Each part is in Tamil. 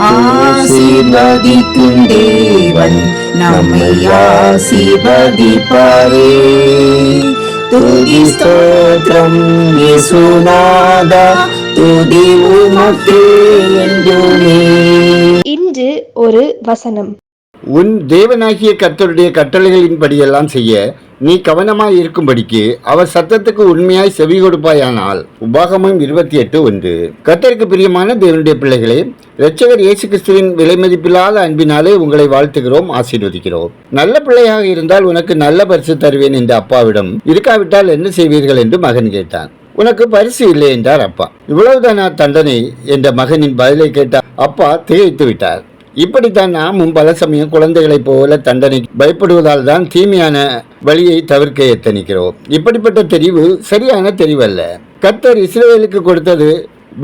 ஆசீர்வதிக்கும் தேவன் நம்மை ஆசீர்வதிப்பாரே. துதி ஸ்தோத்திரம் இயேசுநாதா, துதி உமக்கே என்றுமே. இன்று ஒரு வசனம். உன் தேவனாகிய கர்த்தருடைய கட்டளைகளின்படியெல்லாம் செய்ய நீ கவனமாய் இருக்கும்படிக்கு அவர் சத்தத்துக்கு உண்மையாய் செவி கொடுப்பாயானால். உபாகமம் 28:1. கர்த்தருக்கு பிரியமான தேவனுடைய பிள்ளைகளே, இரட்சகர் இயேசு கிறிஸ்துவின் விலைமதிப்பில்லாத அன்பினாலே உங்களை வாழ்த்துகிறோம், ஆசீர்வதிக்கிறோம். நல்ல பிள்ளையாக இருந்தால் உனக்கு நல்ல பரிசு தருவேன் என்று அப்பாவிடம், இருக்காவிட்டால் என்ன செய்வீர்கள் என்று மகன் கேட்டான். உனக்கு பரிசு இல்லை என்றார் அப்பா. இவ்வளவுதானா தண்டனை என்ற மகனின் பதிலை கேட்ட அப்பா திகைத்து விட்டார். இப்படித்தான் நாமும் பல சமயம் குழந்தைகளைப் போல தண்டனை பயப்படுவதால் தான் தீமையான வழியை தவிர்க்க எத்தனிக்கிறோம். இப்படிப்பட்ட தெரிவு சரியான தெரிவல்ல. கர்த்தர் இஸ்ரவேலுக்கு கொடுத்தது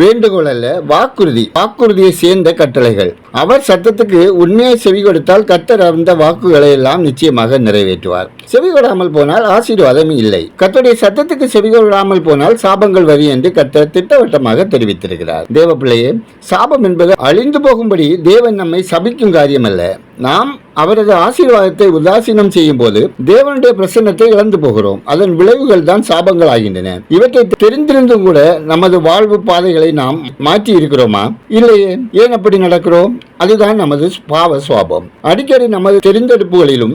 வேண்டுகோள் அல்ல, வாக்குறுதியை சேர்ந்த கட்டளைகள். அவர் சத்தத்துக்கு உண்மையை செவி கொடுத்தால் கர்த்தர் அந்த வாக்குகளை எல்லாம் நிச்சயமாக நிறைவேற்றுவார். செவி கொடாமல் போனால் ஆசீர்வாதம் இல்லை. கர்த்தருடைய சத்தத்துக்கு செவி கொடாமல் போனால் சாபங்கள் வரி என்று கர்த்தர் திட்டவட்டமாக தெரிவித்திருக்கிறார். தேவ பிள்ளையே, சாபம் என்பது அழிந்து போகும்படி தேவன் நம்மை சபிக்கும் காரியம் அல்ல. நாம் அவரது ஆசீர்வாதத்தை உதாசீனம் செய்யும் போது தேவனுடைய பிரசன்னத்தை இழந்து போகிறோம். அதன் விளைவுகள் தான் சாபங்கள் ஆகின்றன. இவற்றை தெரிந்திருந்தும் கூட நமது வாழ்வு பாதைகளை நாம் மாற்றி இருக்கிறோமா? இல்லையே. ஏன் அப்படி நடக்கிறோம்? அதுதான் நமது பாவ சுவாபம். அடிக்கடி நமது தெரிந்தெடுப்புகளிலும்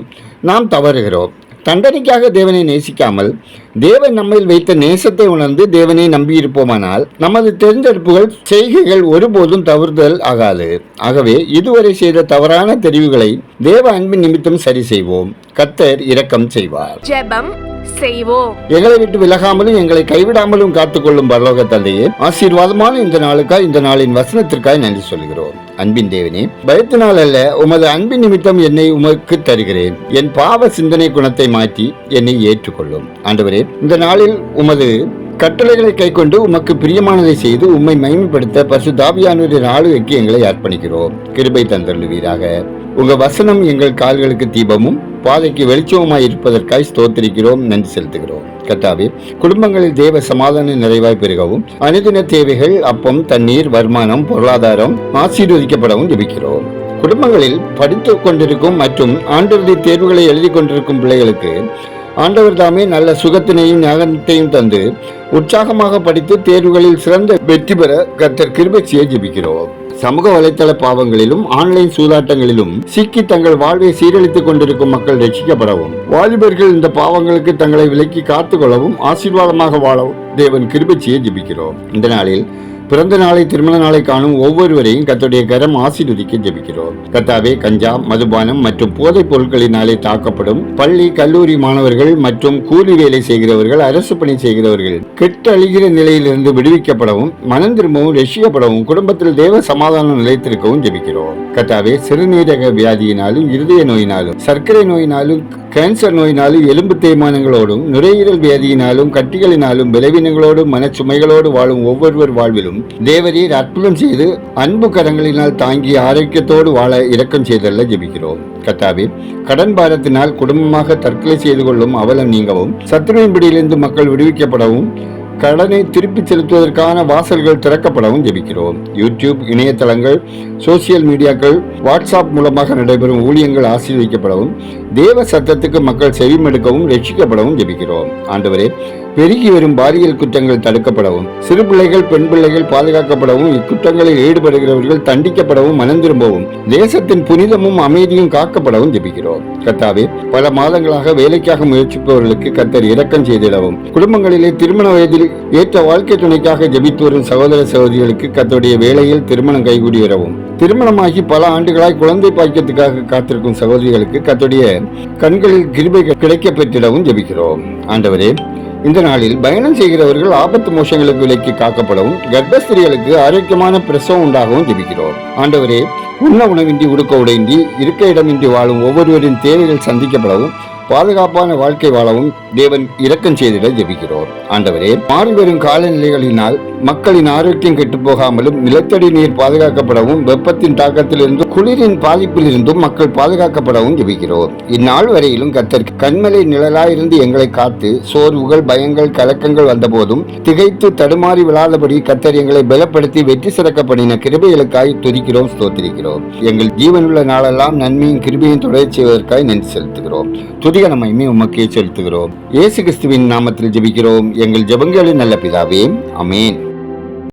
நாம் தவறுகிறோம். தண்டனைக்காக தேவனை நேசிக்காமல் தேவன் நம்மில் வைத்த நேசத்தை உணர்ந்து தேவனை நம்பியிருப்போமானால் நமது தேர்ந்தெடுப்புகள் செய்கைகள் ஒருபோதும் தவறுதல் ஆகாது. ஆகவே இதுவரை செய்த தவறான தெரிவுகளை தேவ அன்பின் நிமித்தம் சரி செய்வோம். கர்த்தர் இரக்கம் செய்வார். ஜெபம் செய்வோம். எங்களை விட்டு விலகாமலும் எங்களை கைவிடாமலும் காத்துக்கொள்ளும் பரலோக தந்தையே, ஆசீர்வாதமான இந்த நாளுக்காய், இந்த நாளின் வசனத்திற்காய் நன்றி சொல்கிறோம். அன்பின் தேவனே, பயத்தினால் அல்ல, உமது அன்பின் நிமித்தம் என்னை உமக்கு தருகிறேன். என் பாவ சிந்தனை குணத்தை மாற்றி என்னை ஏற்றுக்கொள்ளும். ஆண்டவரே, இந்த நாளில் உமது கட்டளைகளை கைக்கொண்டு உமக்கு பிரியமானதை செய்து உம்மை மகிமைப்படுத்த பரிசுத்த ஆவியானவரின் ஆளுகைக்கு எங்களை அர்ப்பணிக்கிறோம். கிருபை தந்தருளுவீராக. உங்க வசனம் எங்கள் கால்களுக்கு தீபமும் பாதைக்கு வெளிச்சமுமாய் இருப்பதற்காய் ஸ்தோத்திரிக்கிறோம், நன்றி செலுத்துகிறோம். கர்த்தாவே, குடும்பங்களில் தேவ சமாதான நிறைவாய் பெருகவும், அனுதின தேவைகள், அப்பம், தண்ணீர், வருமானம், பொருளாதாரம் ஆசீர்வதிக்கப்படவும் ஜெபிக்கிறோம். குடும்பங்களில் படித்துக் கொண்டிருக்கும் மற்றும் ஆண்டவருடைய தேர்வுகளை எழுதி கொண்டிருக்கும் பிள்ளைகளுக்கு ஆண்டவர் தாமே நல்ல சுகத்தினையும் ஞானத்தையும் தந்து உற்சாகமாக படித்து தேர்வுகளில் சிறந்த வெற்றி பெற கர்த்தர் கிருபை செய்ய ஜெபிக்கிறோம். சமூக வலைத்தள பாவங்களிலும் ஆன்லைன் சூதாட்டங்களிலும் சிக்கி தங்கள் வாழ்வை சீரழித்துக் கொண்டிருக்கும் மக்கள் ரட்சிக்கப்படவும், வாலிபர்கள் இந்த பாவங்களுக்கு தங்களை விலக்கி காத்துக்கொள்ளவும், ஆசீர்வாதமாக வாழவும் தேவன் கிருபை செய்ய ஜெபிக்கிறோம். இந்த நாளில் பிறந்த நாளை, திருமண நாளை காணும் ஒவ்வொருவரையும் கர்த்தருடைய கரம் ஆசீர்வதிக்க ஜெபிக்கிறோம். கர்த்தாவே, கஞ்சா, மதுபானம் மற்றும் போதைப் பொருட்களினாலே தாக்கப்படும் பள்ளி, கல்லூரி மாணவர்கள் மற்றும் கூலி வேலை செய்கிறவர்கள், அரசு பணி செய்கிறவர்கள் கெட்டு அழிகிற நிலையிலிருந்து விடுவிக்கப்படவும், மனம் திரும்பவும், ரட்சிக்கப்படவும், குடும்பத்தில் தேவ சமாதானம் நிலைத்திருக்கவும் ஜெபிக்கிறோம். கர்த்தாவே, சிறுநீரக வியாதியினாலும், இருதய நோயினாலும், சர்க்கரை நோயினாலும், கேன்சர் நோயினாலும், எலும்பு தேய்மானங்களோடும், நுரையீரல் வியாதியினாலும், கட்டிகளினாலும், பலவீனங்களோடும், மனச்சுமைகளோடு வாழும் ஒவ்வொருவர் வாழ்விலும் தேவரீர் அற்புதம் செய்து அன்பு கரங்களினால் தாங்கி ஆரோக்கியத்தோடு வாழ இரக்கம் செய்தல்ல ஜெபிக்கிறோம். கர்த்தாவே, கடன் பாரத்தினால் குடும்பமாக தற்கொலை செய்து கொள்ளும் அவலம் நீங்கவும், சத்துருவின் பிடியிலிருந்து மக்கள் விடுவிக்கப்படவும், கடனை திருப்பி செலுத்துவதற்கான வாசல்கள் திறக்கப்படவும் ஜெபிக்கிறோம். யூடியூப், இணையதளங்கள், சோசியல் மீடியாக்கள், வாட்ஸ்அப் மூலமாக நடைபெறும் ஊழியங்கள் ஆசீர்வதிக்கப்படவும், தேவ சத்தத்துக்கு மக்கள் செவிமெடுக்கவும், ரட்சிக்கப்படவும் ஜெபிக்கிறோம். ஆண்டவரே, பெருகி வரும் பாலியல் குற்றங்கள் தடுக்கப்படவும், சிறு பிள்ளைகள், பெண் பிள்ளைகள் பாதுகாக்கப்படவும், இக்குற்றங்களில் ஈடுபடுகிறவர்கள் தண்டிக்கப்படவும், மனம் திரும்பவும், தேசத்தின் புனிதமும் அமைதியும் காக்கப்படவும் ஜெபிக்கிறோம். கர்த்தாவே, பல மாதங்களாக வேலைக்காக முயற்சிப்பவர்களுக்கு கர்த்தர் இரக்கம் செய்திடவும், குடும்பங்களிலே திருமண வயதில் ஏற்ற வாழ்க்கை துணைக்காக ஜெபித்து வரும் சகோதர சகோதரிகளுக்கு கர்த்தருடைய வேளையில் திருமணம் கைகூடி வரவும், திருமணமாகி பல ஆண்டுகளாய் குழந்தை பாக்கியத்துக்காக காத்திருக்கும் சகோதரிகளுக்கு கர்த்தருடைய கண்களில் கிருபை கிடைக்க பெற்றிடவும் ஜெபிக்கிறோம். ஆண்டவரே, இந்த நாளில் பயணம் செய்கிறவர்கள் ஆபத்து மோசங்களுக்கு விலக்கி காக்கப்படவும், கர்ப்பஸ்திரிகளுக்கு ஆரோக்கியமான பிரசவம் உண்டாகவும் ஜெபிக்கிறோம். ஆண்டவரே, உண்ண உணவின்றி, உடுக்க உடையின்றி, இருக்க இடமின்றி வாழும் ஒவ்வொருவரின் தேவைகள் சந்திக்கப்படவும், பாதுகாப்பான வாழ்க்கை வாழவும் தேவன் இரக்கம் செய்திட ஜெபிக்கிறோம். ஆண்டவரே, மாறிவரும் காலநிலைகளினால் மக்களின் ஆரோக்கியம் கெட்டு போகாமலும் நிலத்தடி நீர் பாதுகாக்கப்படவும் வெப்பத்தின் தாக்கத்திலிருந்து குளிரின் பாதிப்பில் இருந்தும் மக்கள் பாதுகாக்கப்படவும் ஜெபிக்கிறோம். இந்நாள் வரையிலும் கர்த்தர் கண்மலை நிழலாயிருந்து எங்களை காத்து சோர்வுகள், பயங்கள், கலக்கங்கள் வந்தபோதும் திகைத்து தடுமாறி விழாதபடி கர்த்தர் எங்களை பலப்படுத்தி வெற்றி சிறக்க பண்ணின கிருபைகளுக்காய் துதிக்கிறோம், ஸ்தோத்திரிக்கிறோம். எங்கள் ஜீவனுள்ள நாளெல்லாம் நன்மையும் கிருபையும் தொடர்ச்சி செய்வதற்காய் நன்றி செலுத்துகிறோம். துதிகன மகிமை உமக்கே செலுத்துகிறோம். இயேசு கிறிஸ்துவின் நாமத்தில் ஜெபிக்கிறோம் எங்கள் ஜெபங்களின் நல்ல பிதாவே, ஆமென்.